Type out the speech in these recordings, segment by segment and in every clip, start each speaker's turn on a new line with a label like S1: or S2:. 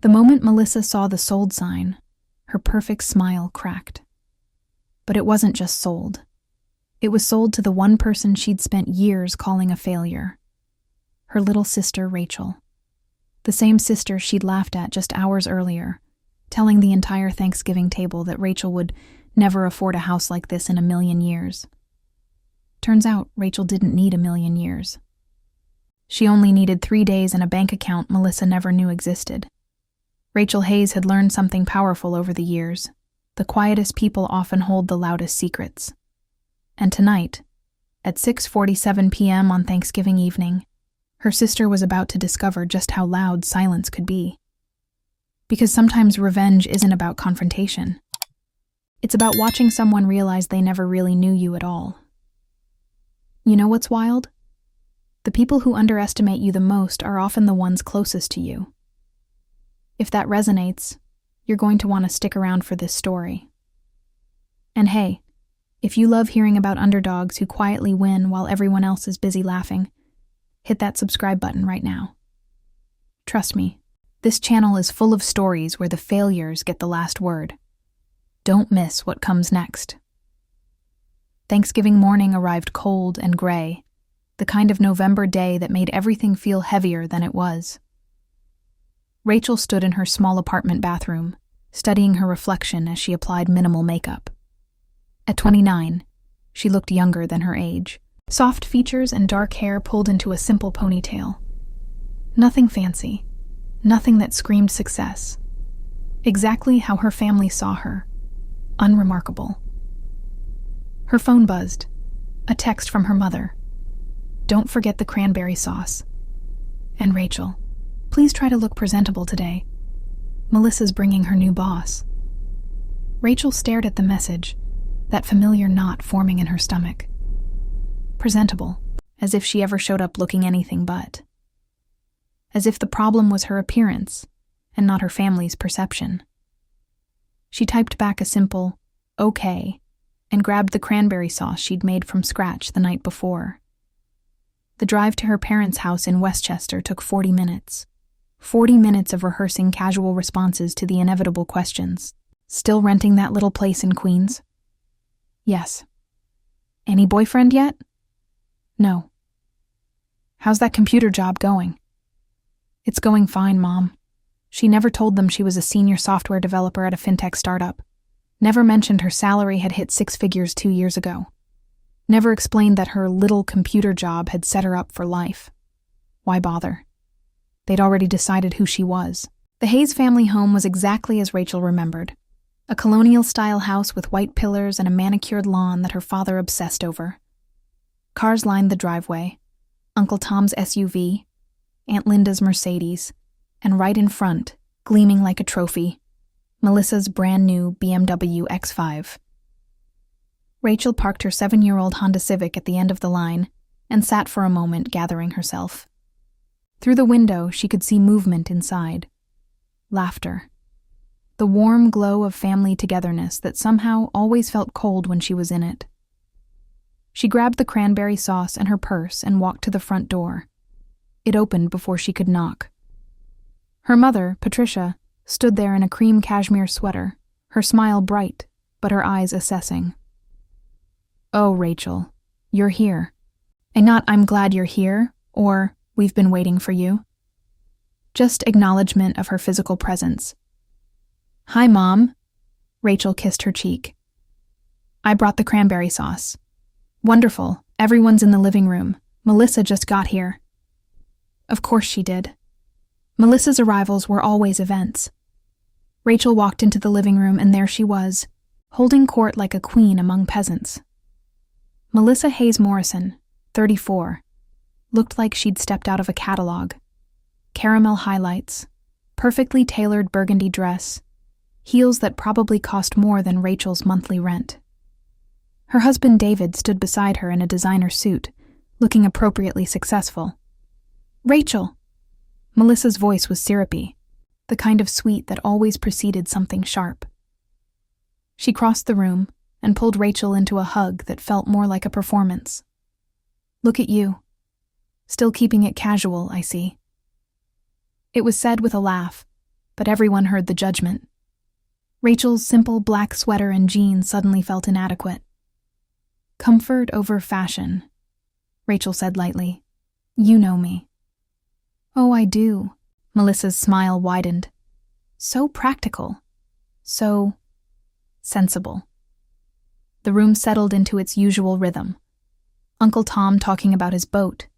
S1: The moment Melissa saw the sold sign, her perfect smile cracked. But it wasn't just sold. It was sold to the one person she'd spent years calling a failure. Her little sister, Rachel. The same sister she'd laughed at just hours earlier, telling the entire Thanksgiving table that Rachel would never afford a house like this in a million years. Turns out Rachel didn't need a million years. She only needed 3 days and a bank account Melissa never knew existed. Rachel Hayes had learned something powerful over the years. The quietest people often hold the loudest secrets. And tonight, at 6:47 p.m. on Thanksgiving evening, her sister was about to discover just how loud silence could be. Because sometimes revenge isn't about confrontation. It's about watching someone realize they never really knew you at all. You know what's wild? The people who underestimate you the most are often the ones closest to you. If that resonates, you're going to want to stick around for this story. And hey, if you love hearing about underdogs who quietly win while everyone else is busy laughing, hit that subscribe button right now. Trust me, this channel is full of stories where the failures get the last word. Don't miss what comes next. Thanksgiving morning arrived cold and gray, the kind of November day that made everything feel heavier than it was. Rachel stood in her small apartment bathroom, studying her reflection as she applied minimal makeup. At 29, she looked younger than her age. Soft features and dark hair pulled into a simple ponytail. Nothing fancy, nothing that screamed success. Exactly how her family saw her. Unremarkable. Her phone buzzed. A text from her mother. Don't forget the cranberry sauce. And Rachel, please try to look presentable today. Melissa's bringing her new boss. Rachel stared at the message, that familiar knot forming in her stomach. Presentable, as if she ever showed up looking anything but. As if the problem was her appearance, and not her family's perception. She typed back a simple, okay, and grabbed the cranberry sauce she'd made from scratch the night before. The drive to her parents' house in Westchester took 40 minutes. 40 minutes of rehearsing casual responses to the inevitable questions. Still renting that little place in Queens? Yes. Any boyfriend yet? No. How's that computer job going? It's going fine, Mom. She never told them she was a senior software developer at a fintech startup. Never mentioned her salary had hit 6 figures 2 years ago. Never explained that her little computer job had set her up for life. Why bother? They'd already decided who she was. The Hayes family home was exactly as Rachel remembered. A colonial-style house with white pillars and a manicured lawn that her father obsessed over. Cars lined the driveway. Uncle Tom's SUV, Aunt Linda's Mercedes, and right in front, gleaming like a trophy, Melissa's brand-new BMW X5. Rachel parked her 7-year-old Honda Civic at the end of the line and sat for a moment gathering herself. Through the window, she could see movement inside. Laughter. The warm glow of family togetherness that somehow always felt cold when she was in it. She grabbed the cranberry sauce and her purse and walked to the front door. It opened before she could knock. Her mother, Patricia, stood there in a cream cashmere sweater, her smile bright, but her eyes assessing. Oh, Rachel, you're here. And not I'm glad you're here, or we've been waiting for you. Just acknowledgement of her physical presence. Hi, Mom. Rachel kissed her cheek. I brought the cranberry sauce. Wonderful. Everyone's in the living room. Melissa just got here. Of course she did. Melissa's arrivals were always events. Rachel walked into the living room and there she was, holding court like a queen among peasants. Melissa Hayes Morrison, 34, looked like she'd stepped out of a catalog. Caramel highlights, perfectly tailored burgundy dress, heels that probably cost more than Rachel's monthly rent. Her husband David stood beside her in a designer suit, looking appropriately successful. Rachel! Melissa's voice was syrupy, the kind of sweet that always preceded something sharp. She crossed the room and pulled Rachel into a hug that felt more like a performance. Look at you. Still keeping it casual, I see. It was said with a laugh, but everyone heard the judgment. Rachel's simple black sweater and jeans suddenly felt inadequate. "Comfort over fashion," Rachel said lightly. "You know me." "Oh, I do." Melissa's smile widened. "So practical. So sensible." The room settled into its usual rhythm. Uncle Tom talking about his boat,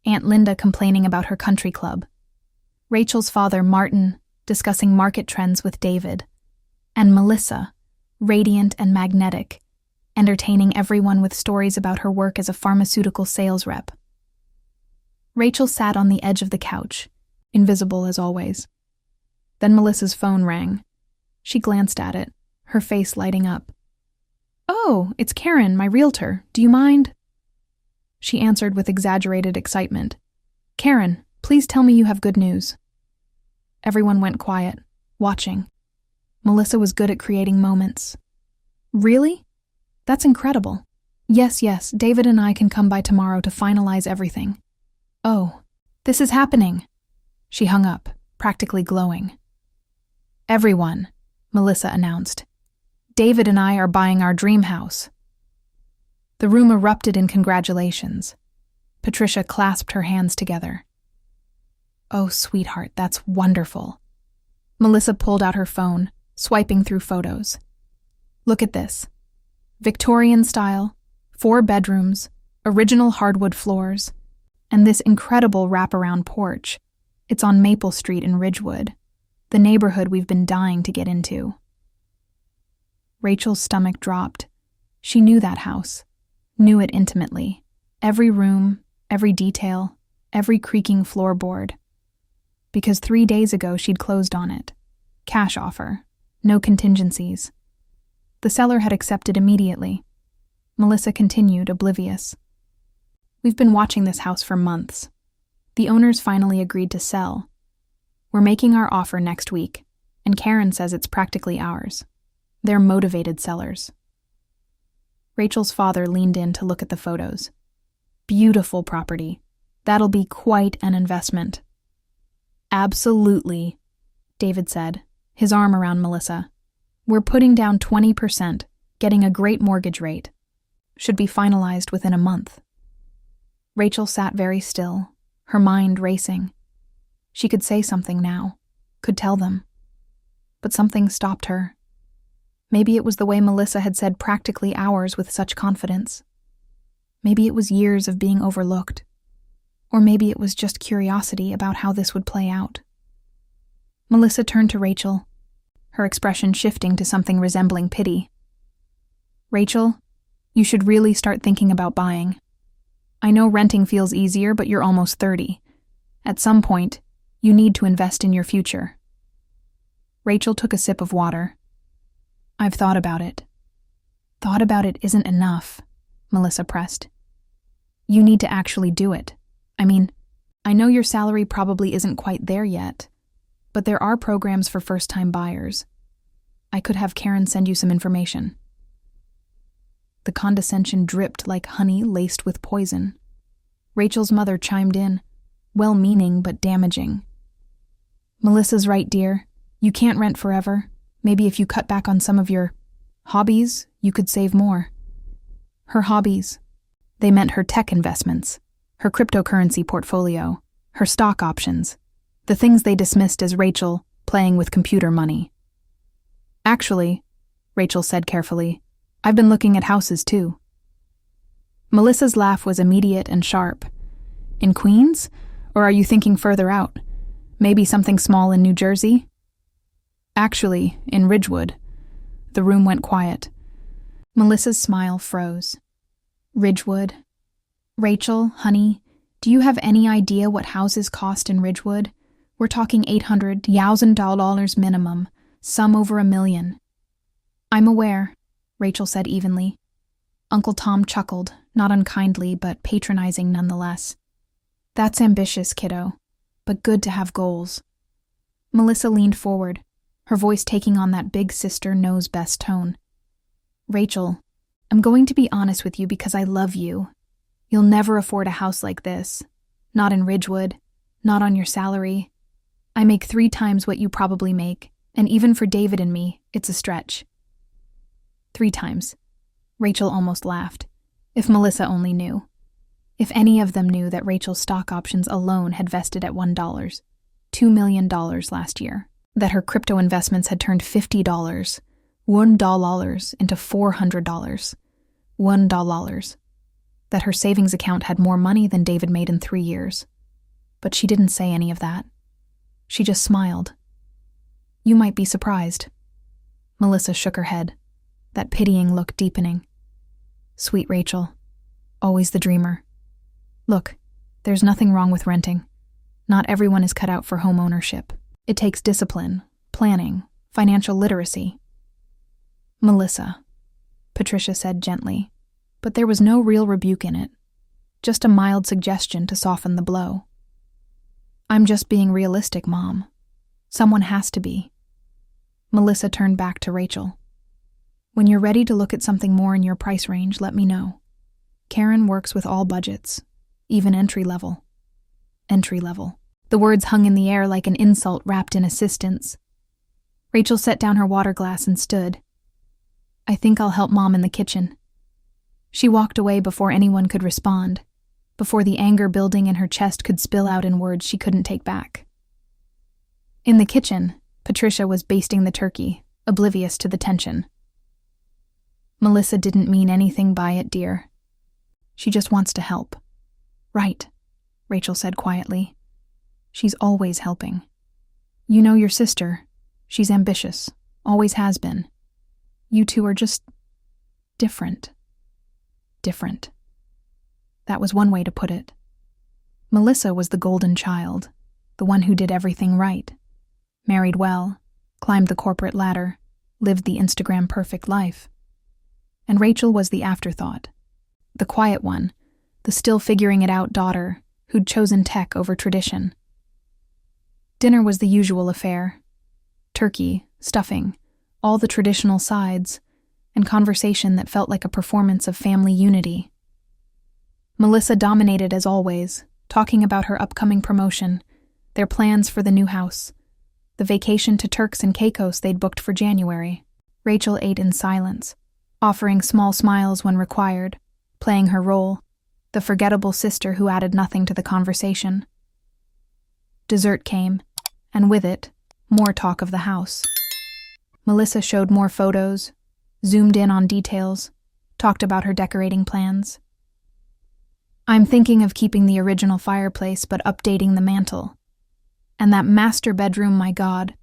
S1: Aunt Linda complaining about her country club, Rachel's father, Martin, discussing market trends with David, and Melissa, radiant and magnetic, entertaining everyone with stories about her work as a pharmaceutical sales rep. Rachel sat on the edge of the couch, invisible as always. Then Melissa's phone rang. She glanced at it, her face lighting up. "Oh, it's Karen, my realtor. Do you mind?" She answered with exaggerated excitement. "Karen, please tell me you have good news." Everyone went quiet, watching. Melissa was good at creating moments. "Really? That's incredible. Yes, David and I can come by tomorrow to finalize everything." "Oh, this is happening." She hung up, practically glowing. "Everyone," Melissa announced. "David and I are buying our dream house." The room erupted in congratulations. Patricia clasped her hands together. "Oh, sweetheart, that's wonderful." Melissa pulled out her phone, swiping through photos. "Look at this. Victorian style, 4 bedrooms, original hardwood floors, and this incredible wraparound porch. It's on Maple Street in Ridgewood, the neighborhood we've been dying to get into." Rachel's stomach dropped. She knew that house, knew it intimately. Every room, every detail, every creaking floorboard. Because 3 days ago she'd closed on it. Cash offer, no contingencies. The seller had accepted immediately. Melissa continued, oblivious. "We've been watching this house for months. The owners finally agreed to sell. We're making our offer next week, and Karen says it's practically ours. They're motivated sellers." Rachel's father leaned in to look at the photos. "Beautiful property. That'll be quite an investment." "Absolutely," David said, his arm around Melissa. "We're putting down 20%, getting a great mortgage rate. Should be finalized within a month." Rachel sat very still, her mind racing. She could say something now, could tell them. But something stopped her. Maybe it was the way Melissa had said practically ours with such confidence. Maybe it was years of being overlooked. Or maybe it was just curiosity about how this would play out. Melissa turned to Rachel, her expression shifting to something resembling pity. "Rachel, you should really start thinking about buying. I know renting feels easier, but you're almost 30. At some point, you need to invest in your future." Rachel took a sip of water. "I've thought about it." "Thought about it isn't enough," Melissa pressed. "You need to actually do it. I mean, I know your salary probably isn't quite there yet, but there are programs for first-time buyers. I could have Karen send you some information." The condescension dripped like honey laced with poison. Rachel's mother chimed in, well-meaning but damaging. "Melissa's right, dear. You can't rent forever. Maybe if you cut back on some of your hobbies, you could save more." Her hobbies. They meant her tech investments, her cryptocurrency portfolio, her stock options, the things they dismissed as Rachel playing with computer money. "Actually," Rachel said carefully, "I've been looking at houses too." Melissa's laugh was immediate and sharp. "In Queens? Or are you thinking further out? Maybe something small in New Jersey?" "Actually, in Ridgewood." The room went quiet. Melissa's smile froze. "Ridgewood? Rachel, honey, do you have any idea what houses cost in Ridgewood? We're talking $800,000 minimum, some over $1 million. "I'm aware," Rachel said evenly. Uncle Tom chuckled, not unkindly but patronizing nonetheless. "That's ambitious, kiddo, but good to have goals." Melissa leaned forward, her voice taking on that big sister knows best tone. "Rachel, I'm going to be honest with you because I love you. You'll never afford a house like this. Not in Ridgewood, not on your salary. I make 3 times what you probably make, and even for David and me, it's a stretch. 3 times. Rachel almost laughed. If Melissa only knew. If any of them knew that Rachel's stock options alone had vested at $1, $2 million last year, that her crypto investments had turned $50, $1 into $400, $1, that her savings account had more money than David made in 3 years. But she didn't say any of that. She just smiled. You might be surprised. Melissa shook her head, that pitying look deepening. Sweet Rachel, always the dreamer. Look, there's nothing wrong with renting. Not everyone is cut out for home ownership. It takes discipline, planning, financial literacy. Melissa, Patricia said gently, but there was no real rebuke in it, just a mild suggestion to soften the blow. I'm just being realistic, Mom. Someone has to be. Melissa turned back to Rachel. When you're ready to look at something more in your price range, let me know. Karen works with all budgets, even entry level. Entry level. The words hung in the air like an insult wrapped in assistance. Rachel set down her water glass and stood. I think I'll help Mom in the kitchen. She walked away before anyone could respond, before the anger building in her chest could spill out in words she couldn't take back. In the kitchen, Patricia was basting the turkey, oblivious to the tension. Melissa didn't mean anything by it, dear. She just wants to help. Right, Rachel said quietly. She's always helping. You know your sister. She's ambitious, always has been. You two are just different. Different. That was one way to put it. Melissa was the golden child, the one who did everything right. Married well, climbed the corporate ladder, lived the Instagram perfect life. And Rachel was the afterthought, the quiet one, the still figuring it out daughter who'd chosen tech over tradition. Dinner was the usual affair. Turkey, stuffing, all the traditional sides, and conversation that felt like a performance of family unity. Melissa dominated as always, talking about her upcoming promotion, their plans for the new house, the vacation to Turks and Caicos they'd booked for January. Rachel ate in silence, offering small smiles when required, playing her role, the forgettable sister who added nothing to the conversation. Dessert came, and with it, more talk of the house. Melissa showed more photos, zoomed in on details, talked about her decorating plans. I'm thinking of keeping the original fireplace but updating the mantel. And that master bedroom, my God,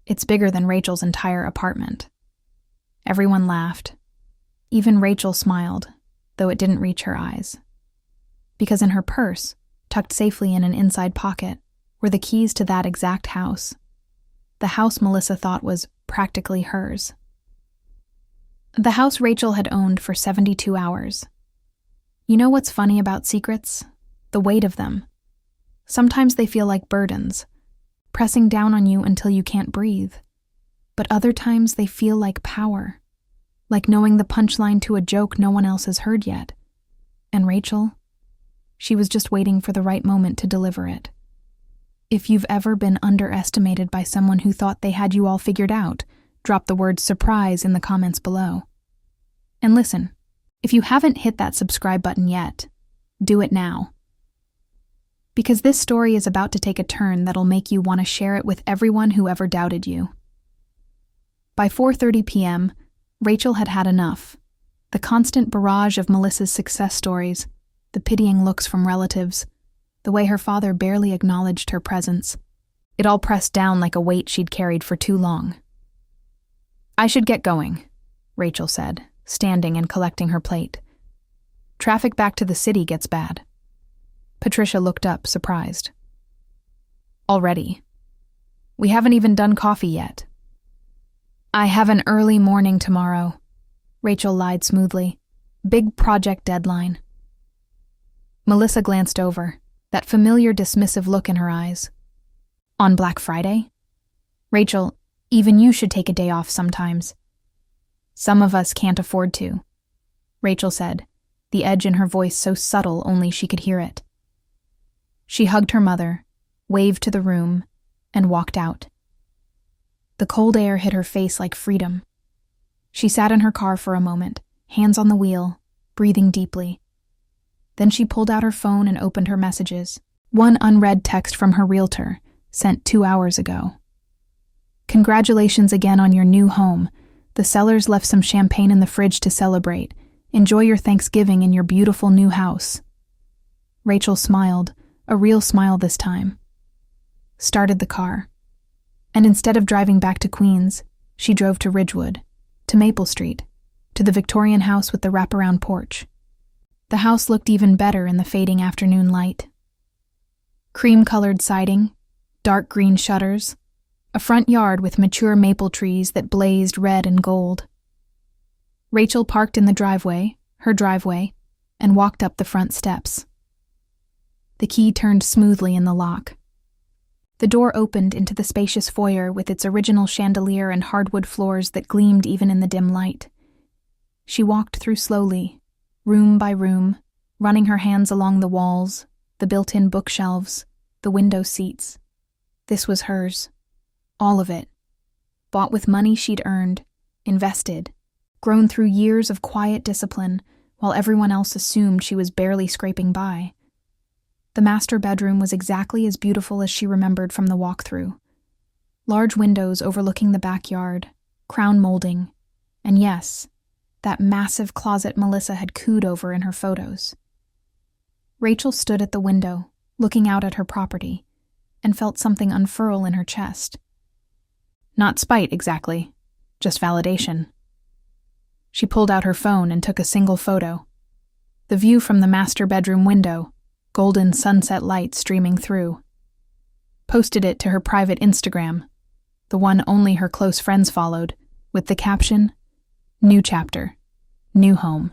S1: it's bigger than Rachel's entire apartment. Everyone laughed. Even Rachel smiled, though it didn't reach her eyes. Because in her purse, tucked safely in an inside pocket, were the keys to that exact house. The house Melissa thought was practically hers. The house Rachel had owned for 72 hours. You know what's funny about secrets? The weight of them. Sometimes they feel like burdens, pressing down on you until you can't breathe. But other times they feel like power, like knowing the punchline to a joke no one else has heard yet. And Rachel, she was just waiting for the right moment to deliver it. If you've ever been underestimated by someone who thought they had you all figured out, drop the word surprise in the comments below. And listen, if you haven't hit that subscribe button yet, do it now. Because this story is about to take a turn that'll make you want to share it with everyone who ever doubted you. By 4:30 p.m., Rachel had had enough. The constant barrage of Melissa's success stories, the pitying looks from relatives, the way her father barely acknowledged her presence. It all pressed down like a weight she'd carried for too long. I should get going, Rachel said, standing and collecting her plate. Traffic back to the city gets bad. Patricia looked up, surprised. Already? We haven't even done coffee yet. I have an early morning tomorrow, Rachel lied smoothly. Big project deadline. Melissa glanced over, that familiar dismissive look in her eyes. On Black Friday? Rachel, even you should take a day off sometimes. Some of us can't afford to, Rachel said, the edge in her voice so subtle only she could hear it. She hugged her mother, waved to the room, and walked out. The cold air hit her face like freedom. She sat in her car for a moment, hands on the wheel, breathing deeply. Then she pulled out her phone and opened her messages. One unread text from her realtor, sent 2 hours ago. "Congratulations again on your new home. The sellers left some champagne in the fridge to celebrate. Enjoy your Thanksgiving in your beautiful new house." Rachel smiled, a real smile this time. Started the car. And instead of driving back to Queens, she drove to Ridgewood, to Maple Street, to the Victorian house with the wraparound porch. The house looked even better in the fading afternoon light. Cream-colored siding, dark green shutters, a front yard with mature maple trees that blazed red and gold. Rachel parked in the driveway, her driveway, and walked up the front steps. The key turned smoothly in the lock. The door opened into the spacious foyer with its original chandelier and hardwood floors that gleamed even in the dim light. She walked through slowly, room by room, running her hands along the walls, the built-in bookshelves, the window seats. This was hers. All of it. Bought with money she'd earned, invested, grown through years of quiet discipline, while everyone else assumed she was barely scraping by. The master bedroom was exactly as beautiful as she remembered from the walkthrough. Large windows overlooking the backyard, crown molding, and yes, that massive closet Melissa had cooed over in her photos. Rachel stood at the window, looking out at her property, and felt something unfurl in her chest. Not spite, exactly, just validation. She pulled out her phone and took a single photo. The view from the master bedroom window, golden sunset light streaming through. Posted it to her private Instagram, the one only her close friends followed, with the caption, "New chapter, new home,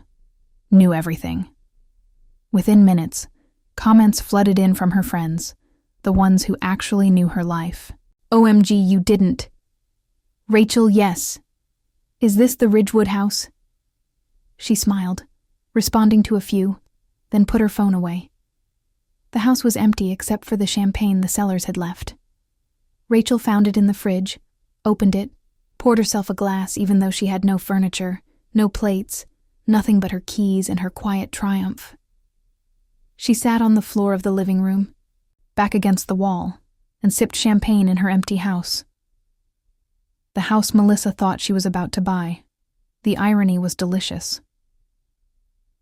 S1: new everything." Within minutes, comments flooded in from her friends, the ones who actually knew her life. "OMG, you didn't." "Rachel, yes. Is this the Ridgewood house?" She smiled, responding to a few, then put her phone away. The house was empty except for the champagne the sellers had left. Rachel found it in the fridge, opened it, poured herself a glass even though she had no furniture, no plates, nothing but her keys and her quiet triumph. She sat on the floor of the living room, back against the wall, and sipped champagne in her empty house. The house Melissa thought she was about to buy. The irony was delicious.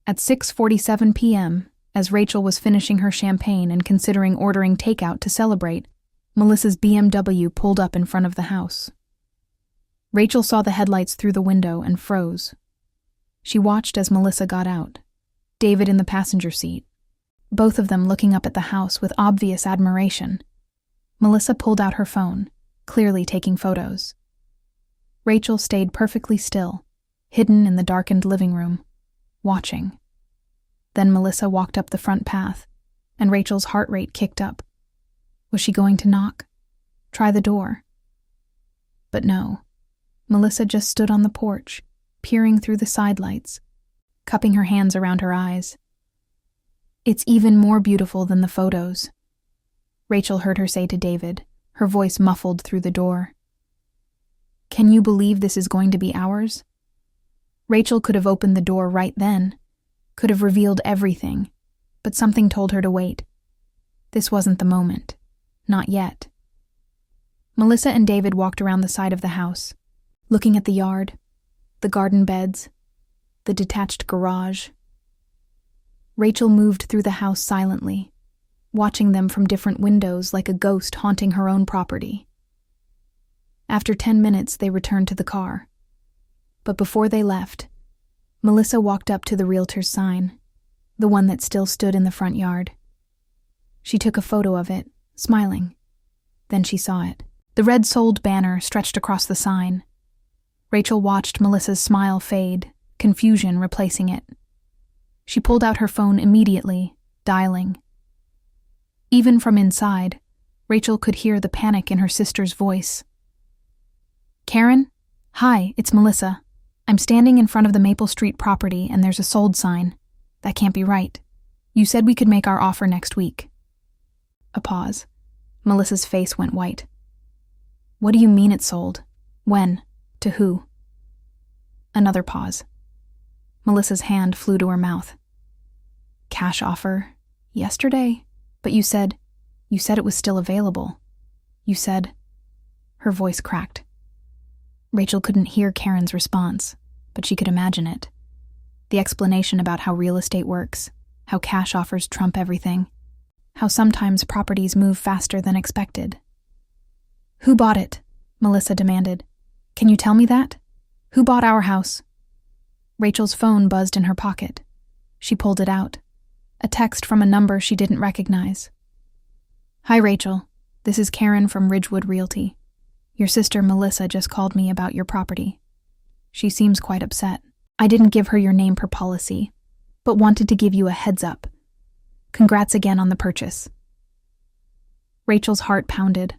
S1: At 6:47 p.m., as Rachel was finishing her champagne and considering ordering takeout to celebrate, Melissa's BMW pulled up in front of the house. Rachel saw the headlights through the window and froze. She watched as Melissa got out, David in the passenger seat, both of them looking up at the house with obvious admiration. Melissa pulled out her phone, clearly taking photos. Rachel stayed perfectly still, hidden in the darkened living room, watching. Then Melissa walked up the front path, and Rachel's heart rate kicked up. Was she going to knock? Try the door? But no. Melissa just stood on the porch, peering through the sidelights, cupping her hands around her eyes. "It's even more beautiful than the photos," Rachel heard her say to David, her voice muffled through the door. "Can you believe this is going to be ours?" Rachel could have opened the door right then, could have revealed everything, but something told her to wait. This wasn't the moment. Not yet. Melissa and David walked around the side of the house, looking at the yard, the garden beds, the detached garage. Rachel moved through the house silently, watching them from different windows like a ghost haunting her own property. After 10 minutes, they returned to the car. But before they left, Melissa walked up to the realtor's sign, the one that still stood in the front yard. She took a photo of it, smiling. Then she saw it. The red sold banner stretched across the sign. Rachel watched Melissa's smile fade, confusion replacing it. She pulled out her phone immediately, dialing. Even from inside, Rachel could hear the panic in her sister's voice. "Karen? Hi, it's Melissa. I'm standing in front of the Maple Street property and there's a sold sign. That can't be right. You said we could make our offer next week." A pause. Melissa's face went white. What do you mean it sold? When? To who? Another pause. Melissa's hand flew to her mouth. Cash offer? Yesterday? But you said it was still available. You said... Her voice cracked. Rachel couldn't hear Karen's response, but she could imagine it. The explanation about how real estate works, how cash offers trump everything, how sometimes properties move faster than expected. Who bought it? Melissa demanded. Can you tell me that? Who bought our house? Rachel's phone buzzed in her pocket. She pulled it out. A text from a number she didn't recognize. Hi, Rachel. This is Karen from Ridgewood Realty. Your sister Melissa just called me about your property. She seems quite upset. I didn't give her your name per policy, but wanted to give you a heads up. Congrats again on the purchase. Rachel's heart pounded.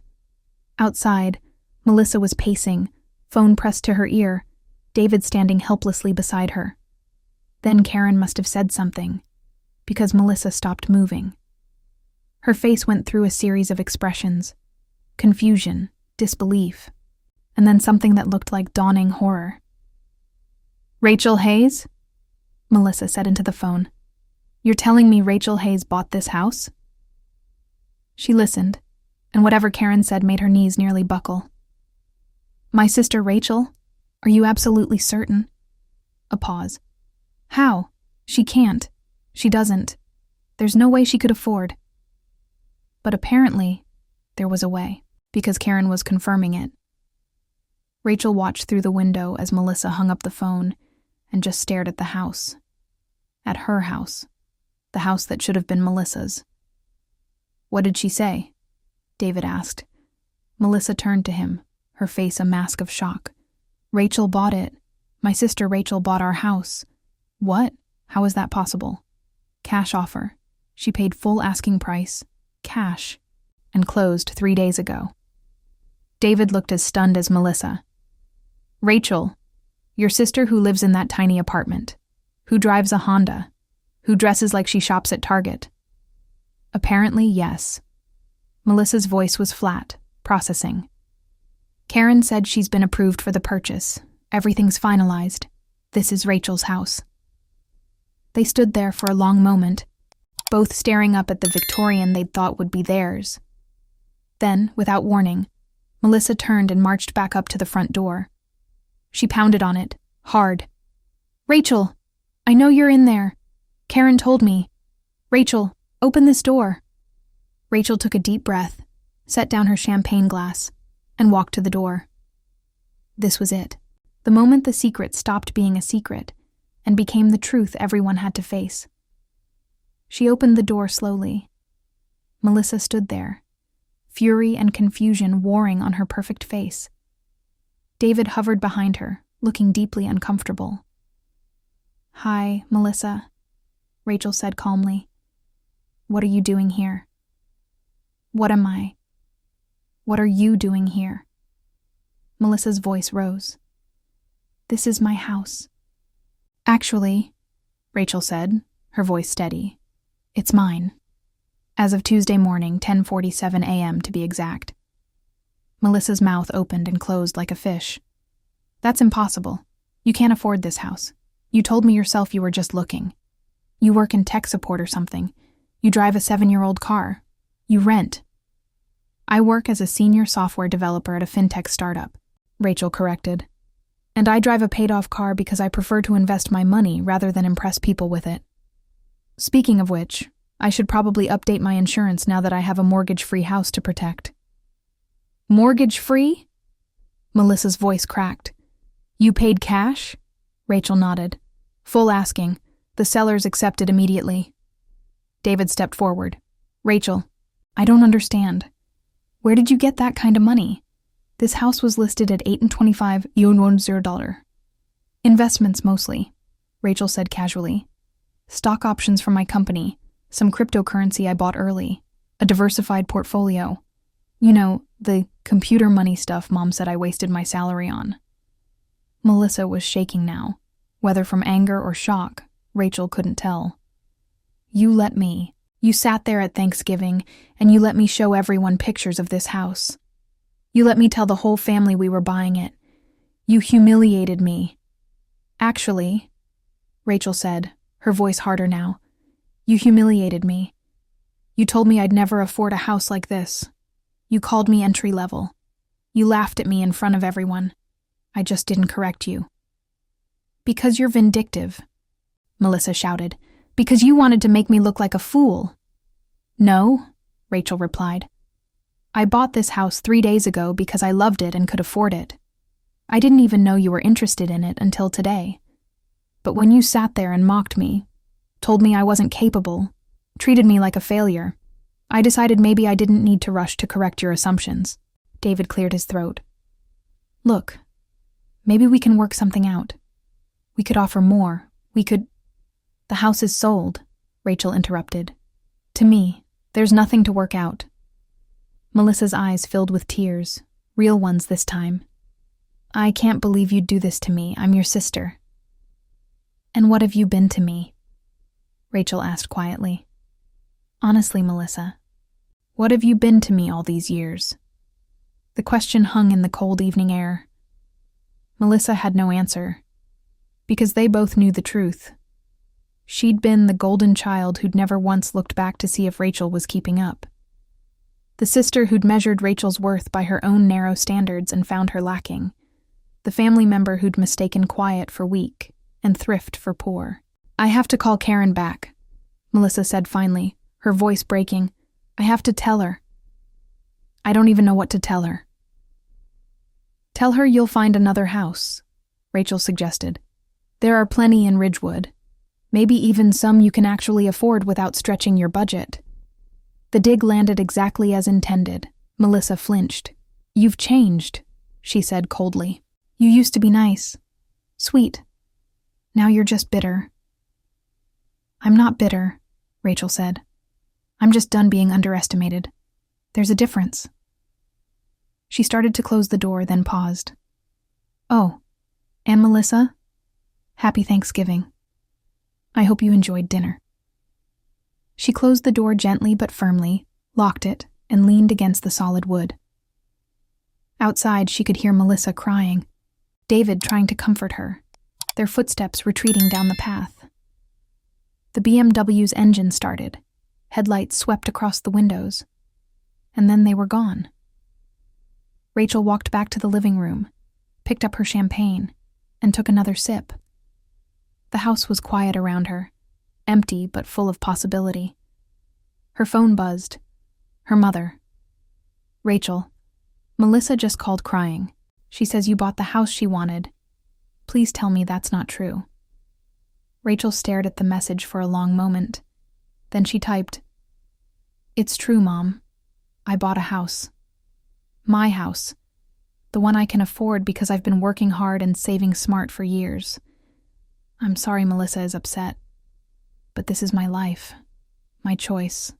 S1: Outside, Melissa was pacing, phone pressed to her ear, David standing helplessly beside her. Then Karen must have said something, because Melissa stopped moving. Her face went through a series of expressions: confusion, disbelief, and then something that looked like dawning horror. Rachel Hayes? Melissa said into the phone. You're telling me Rachel Hayes bought this house? She listened, and whatever Karen said made her knees nearly buckle. My sister Rachel? Are you absolutely certain? A pause. How? She can't. She doesn't. There's no way she could afford. But apparently, there was a way, because Karen was confirming it. Rachel watched through the window as Melissa hung up the phone and just stared at the house. At her house. The house that should have been Melissa's. What did she say? David asked. Melissa turned to him, her face a mask of shock. Rachel bought it. My sister Rachel bought our house. What? How is that possible? Cash offer. She paid full asking price, cash, and closed 3 days ago. David looked as stunned as Melissa. Rachel, your sister who lives in that tiny apartment, who drives a Honda, who dresses like she shops at Target. Apparently, yes. Melissa's voice was flat, processing. Karen said she's been approved for the purchase. Everything's finalized. This is Rachel's house. They stood there for a long moment, both staring up at the Victorian they'd thought would be theirs. Then, without warning, Melissa turned and marched back up to the front door. She pounded on it, hard. Rachel, I know you're in there. Karen told me. Rachel, open this door. Rachel took a deep breath, set down her champagne glass, and walked to the door. This was it. The moment the secret stopped being a secret and became the truth everyone had to face. She opened the door slowly. Melissa stood there, fury and confusion warring on her perfect face. David hovered behind her, looking deeply uncomfortable. Hi, Melissa, Rachel said calmly. What are you doing here? What am I? What are you doing here? Melissa's voice rose. This is my house. Actually, Rachel said, her voice steady, it's mine. As of Tuesday morning, 10:47 a.m. to be exact. Melissa's mouth opened and closed like a fish. That's impossible. You can't afford this house. You told me yourself you were just looking. You work in tech support or something. You drive a 7-year-old car. You rent. I work as a senior software developer at a fintech startup, Rachel corrected. And I drive a paid-off car because I prefer to invest my money rather than impress people with it. Speaking of which, I should probably update my insurance now that I have a mortgage-free house to protect. Mortgage-free? Melissa's voice cracked. You paid cash? Rachel nodded. Full asking. The sellers accepted immediately. David stepped forward. Rachel, I don't understand. Where did you get that kind of money? This house was listed at $8.25. Investments mostly, Rachel said casually. Stock options from my company, some cryptocurrency I bought early, a diversified portfolio. You know, the computer money stuff Mom said I wasted my salary on. Melissa was shaking now. Whether from anger or shock, Rachel couldn't tell. You sat there at Thanksgiving, and you let me show everyone pictures of this house. You let me tell the whole family we were buying it. You humiliated me. Actually, Rachel said, her voice harder now, you humiliated me. You told me I'd never afford a house like this. You called me entry level. You laughed at me in front of everyone. I just didn't correct you. Because you're vindictive, Melissa shouted. Because you wanted to make me look like a fool. No, Rachel replied. I bought this house 3 days ago because I loved it and could afford it. I didn't even know you were interested in it until today. But when you sat there and mocked me, told me I wasn't capable, treated me like a failure, I decided maybe I didn't need to rush to correct your assumptions. David cleared his throat. Look, maybe we can work something out. We could offer more. We could... The house is sold, Rachel interrupted. To me, there's nothing to work out. Melissa's eyes filled with tears, real ones this time. I can't believe you'd do this to me. I'm your sister. And what have you been to me? Rachel asked quietly. Honestly, Melissa, what have you been to me all these years? The question hung in the cold evening air. Melissa had no answer, because they both knew the truth. She'd been the golden child who'd never once looked back to see if Rachel was keeping up. The sister who'd measured Rachel's worth by her own narrow standards and found her lacking. The family member who'd mistaken quiet for weak and thrift for poor. I have to call Karen back, Melissa said finally, her voice breaking. I have to tell her. I don't even know what to tell her. Tell her you'll find another house, Rachel suggested. There are plenty in Ridgewood. Maybe even some you can actually afford without stretching your budget. The dig landed exactly as intended. Melissa flinched. You've changed, she said coldly. You used to be nice, sweet. Now you're just bitter. I'm not bitter, Rachel said. I'm just done being underestimated. There's a difference. She started to close the door, then paused. Oh, and Melissa? Happy Thanksgiving. I hope you enjoyed dinner. She closed the door gently but firmly, locked it, and leaned against the solid wood. Outside, she could hear Melissa crying, David trying to comfort her, their footsteps retreating down the path. The BMW's engine started, headlights swept across the windows, and then they were gone. Rachel walked back to the living room, picked up her champagne, and took another sip. The house was quiet around her, empty but full of possibility. Her phone buzzed. Her mother. Rachel, Melissa just called crying. She says you bought the house she wanted. Please tell me that's not true. Rachel stared at the message for a long moment. Then she typed, It's true, Mom. I bought a house. My house. The one I can afford because I've been working hard and saving smart for years. I'm sorry Melissa is upset, but this is my life, my choice,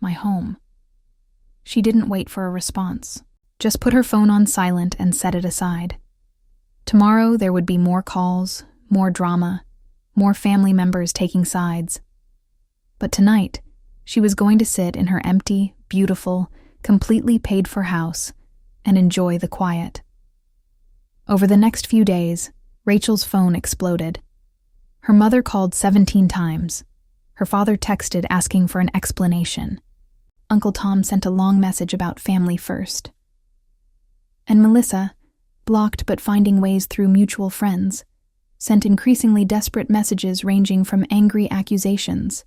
S1: my home. She didn't wait for a response, just put her phone on silent and set it aside. Tomorrow there would be more calls, more drama, more family members taking sides. But tonight, she was going to sit in her empty, beautiful, completely paid-for house and enjoy the quiet. Over the next few days, Rachel's phone exploded. Her mother called 17 times. Her father texted asking for an explanation. Uncle Tom sent a long message about family first. And Melissa, blocked but finding ways through mutual friends, sent increasingly desperate messages ranging from angry accusations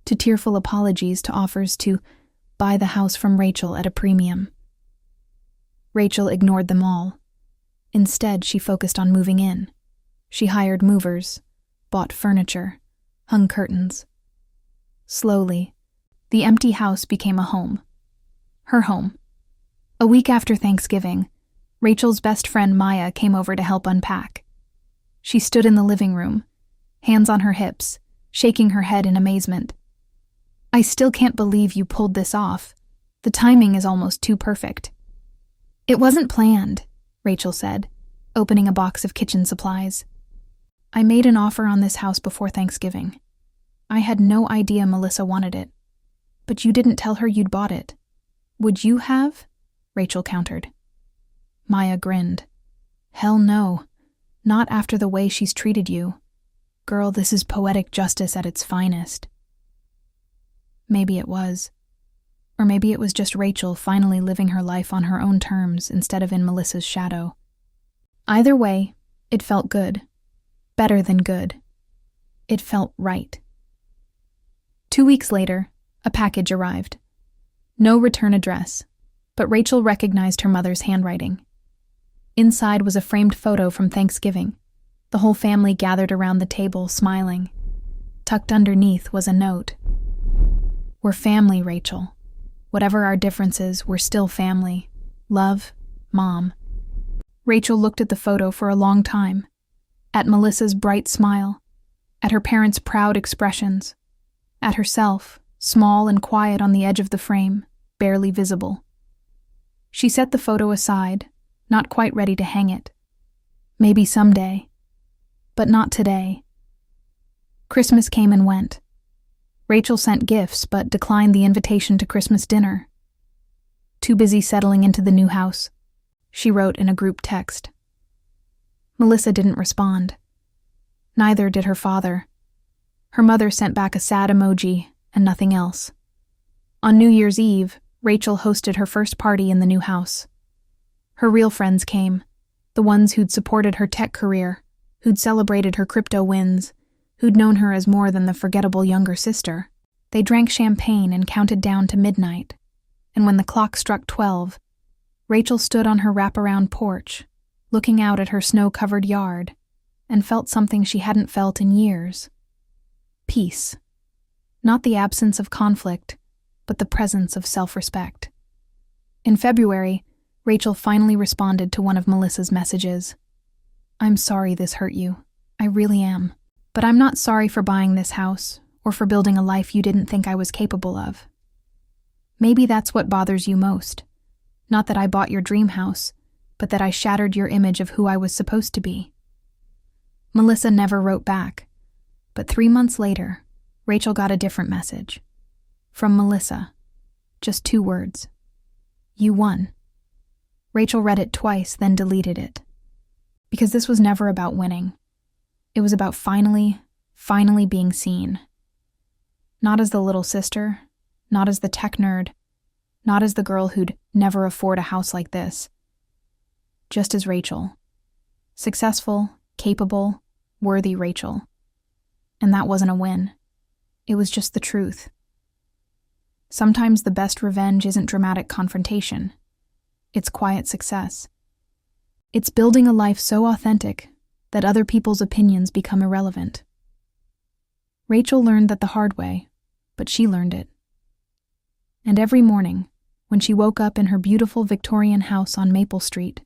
S1: to tearful apologies to offers to buy the house from Rachel at a premium. Rachel ignored them all. Instead, she focused on moving in. She hired movers, bought furniture, hung curtains. Slowly, the empty house became a home. Her home. A week after Thanksgiving, Rachel's best friend Maya came over to help unpack. She stood in the living room, hands on her hips, shaking her head in amazement. I still can't believe you pulled this off. The timing is almost too perfect. It wasn't planned, Rachel said, opening a box of kitchen supplies. I made an offer on this house before Thanksgiving. I had no idea Melissa wanted it. But you didn't tell her you'd bought it. Would you have? Rachel countered. Maya grinned. Hell no. Not after the way she's treated you. Girl, this is poetic justice at its finest. Maybe it was. Or maybe it was just Rachel finally living her life on her own terms instead of in Melissa's shadow. Either way, it felt good. Better than good. It felt right. 2 weeks later, a package arrived. No return address, but Rachel recognized her mother's handwriting. Inside was a framed photo from Thanksgiving. The whole family gathered around the table, smiling. Tucked underneath was a note. We're family, Rachel. Whatever our differences, we're still family. Love, Mom. Rachel looked at the photo for a long time. At Melissa's bright smile. At her parents' proud expressions. At herself, small and quiet on the edge of the frame, barely visible. She set the photo aside, not quite ready to hang it. Maybe someday. But not today. Christmas came and went. Rachel sent gifts but declined the invitation to Christmas dinner. Too busy settling into the new house, she wrote in a group text. Melissa didn't respond. Neither did her father. Her mother sent back a sad emoji and nothing else. On New Year's Eve, Rachel hosted her first party in the new house. Her real friends came, the ones who'd supported her tech career, who'd celebrated her crypto wins, who'd known her as more than the forgettable younger sister. They drank champagne and counted down to midnight, and when the clock struck 12, Rachel stood on her wraparound porch, looking out at her snow-covered yard, and felt something she hadn't felt in years. Peace. Not the absence of conflict, but the presence of self-respect. In February, Rachel finally responded to one of Melissa's messages. I'm sorry this hurt you. I really am. But I'm not sorry for buying this house, or for building a life you didn't think I was capable of. Maybe that's what bothers you most. Not that I bought your dream house, but that I shattered your image of who I was supposed to be. Melissa never wrote back, but 3 months later, Rachel got a different message. From Melissa. Just 2 words. You won. Rachel read it twice, then deleted it. Because this was never about winning. It was about finally being seen. Not as the little sister, not as the tech nerd, not as the girl who'd never afford a house like this. Just as Rachel. Successful, capable, worthy Rachel. And that wasn't a win. It was just the truth. Sometimes the best revenge isn't dramatic confrontation. It's quiet success. It's building a life so authentic that other people's opinions become irrelevant. Rachel learned that the hard way, but she learned it. And every morning, when she woke up in her beautiful Victorian house on Maple Street,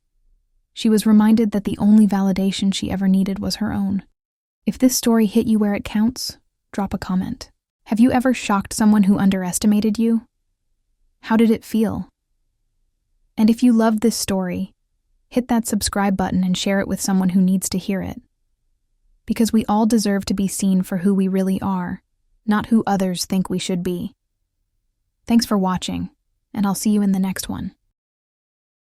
S1: she was reminded that the only validation she ever needed was her own. If this story hit you where it counts, drop a comment. Have you ever shocked someone who underestimated you? How did it feel? And if you loved this story, hit that subscribe button and share it with someone who needs to hear it. Because we all deserve to be seen for who we really are, not who others think we should be. Thanks for watching, and I'll see you in the next one.